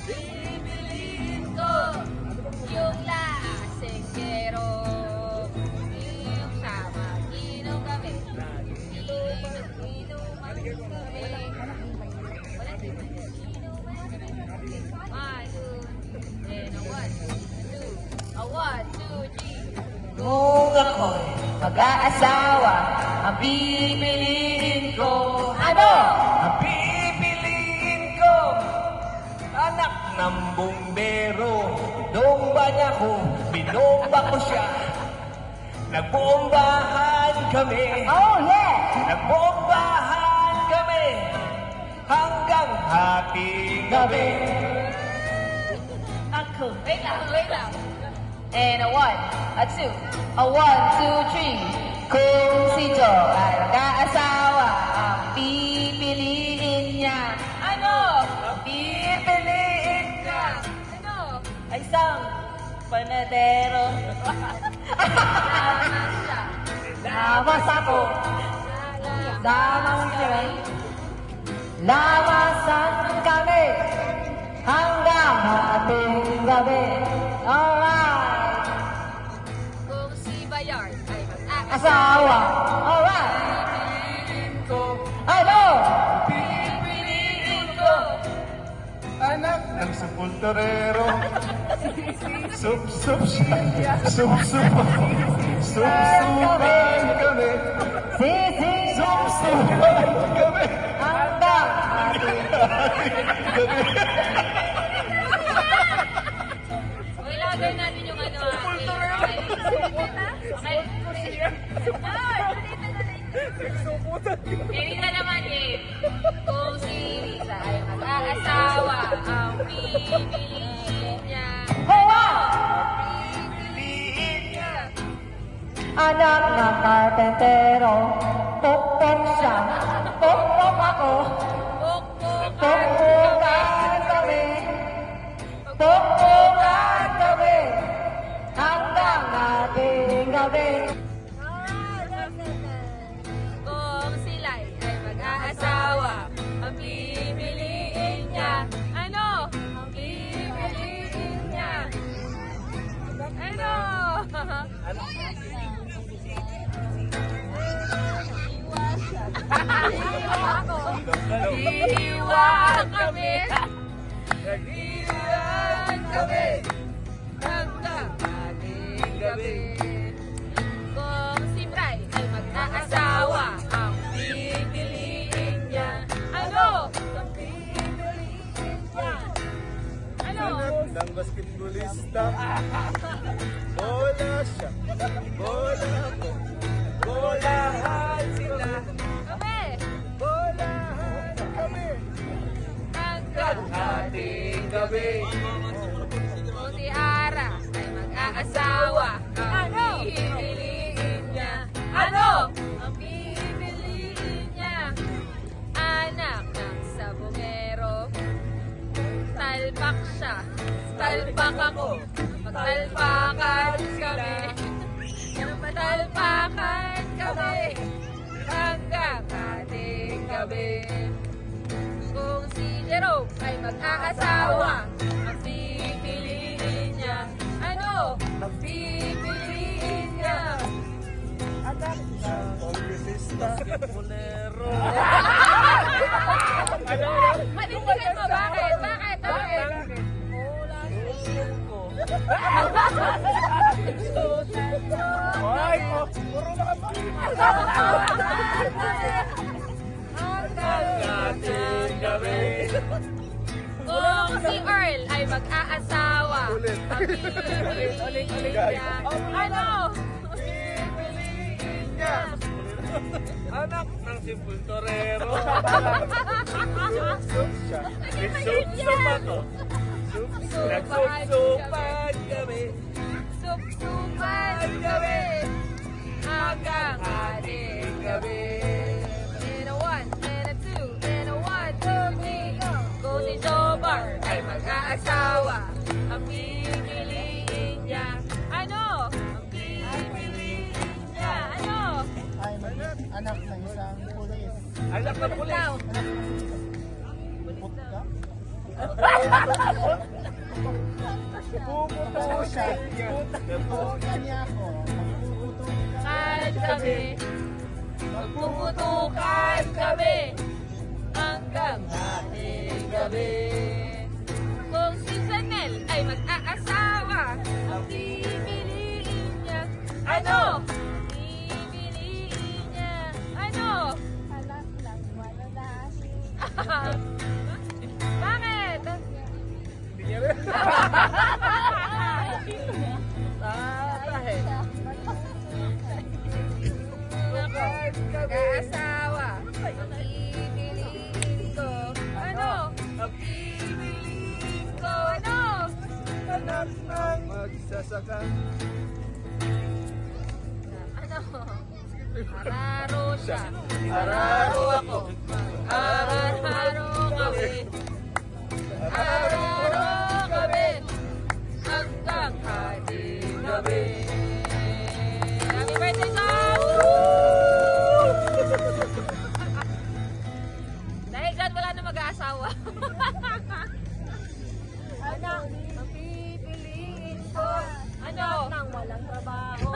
Bibiliin ko yung lasinggero. Yung sama, inom kami. Inuman kami. One, two, three. Kung ako'y mag-aasawa, ang pipiliin ko, ano? Ang pipiliin ko, anak ng bumbero. Binomba niya ko, binomba ko siya. Nagbombahan kami. Oh, yeah! Nagbombahan kami hanggang hating gabi. Ako. Wait lang. And a one, a two, a one, two, three. Kung si Joe ay mag-aasawa, ang pipiliin niya. Ano? Ang pipiliin niya Ano? ay isang panadero. Laman siya. Lamas ako, damang siya. Lamasan kami hanggang hating gabi. Alright! Kung si Bayard ay mag-aasawa, Asawa! Alright! pipiliin ko. Ano? Pipiliin ko. Anak ng sepulturero. Sup-sup siya. Sup-sup ako. Sup-supan kami. Sisi! Sup-supan kami. Hanggang hating Okay, lagay natin yung ano. Okay. Risa naman eh. Kung si Risa ay mag-aasawa, ang pipiliin niya. Hawa! Pipiliin niya. Anak ng karpentero. Pokpok siya. Pokpok ako. Pokpokan kami. Pokpokan kami. Hanggang hating gabi. Kung sila'y ay mag-aasawa, ang pipiliin niya. Ano? Ang pipiliin niya. Ano? Hihiwa kami. Hihiwaan kami. Hanggang ating gabi. Kung si Bray ay mag-aasawa, ang pipiliin niya. Ano? Ang pipiliin niya. Ano? Anak ng basketballista. Bola siya. Bola ako. Bolahan sila. Kami. Bolahan kami. Hanggang Hating gabi. kung si Ara ay mag-aasawa, ang pipiliin niya. Ano? Ang pipiliin niya. Anak ng sabongero. Talpak siya. Talpak ako. Magtalpakan kami. Magtalpakan kami. Hanggang ating gabi. Kung si Jerome ay mag-aasawa, ang pipiliin niya. Ano? Ang pipiliin niya. Anak ng kongresista. Basketballero. Manindigan mo, bakit? Bakit? Ay, puro na ka ba? Hanggang Hating gabi. kung si Earl ay mag-aasawa, ang pipiliin niya. Ano? Pipiliin niya. Anak ng sepulturero. Sup-sup siya. Sup-sup ako. Nagsup-supan kami. Sup-supan kami. Hanggang ating gabi. And a one, and a two, and a one, two, three, go. Kung si Jobar ay mag-aasawa, ang pipiliin niya. Ano? Ang pipiliin niya. Ano? Anak ng isang pulis. Anak ng pulis. Pulis daw. Puputo siya. Puputo niya ako. Magpuputo ka. Kahit kami, magpuputukan kami hanggang ating gabi. Kung si Sanel ay mag-aasawa, ang pipiliin niya, ano? Pipiliin niya, ano? Anak lang, wala na. Bakit? Tatahe. Mag-aasawa, ang pipiliin ko, ano? Ang Pipiliin ko, ano? anak ng magsasaka. Ano? Araro siya. Araro ako. Araro kami. Araro kami. Hanggang ating gabi. Happy birthday, Sam! Dahil dyan, wala na mag-aasawa. Anak, ang pipiliin ko. Ano? Nang walang trabaho.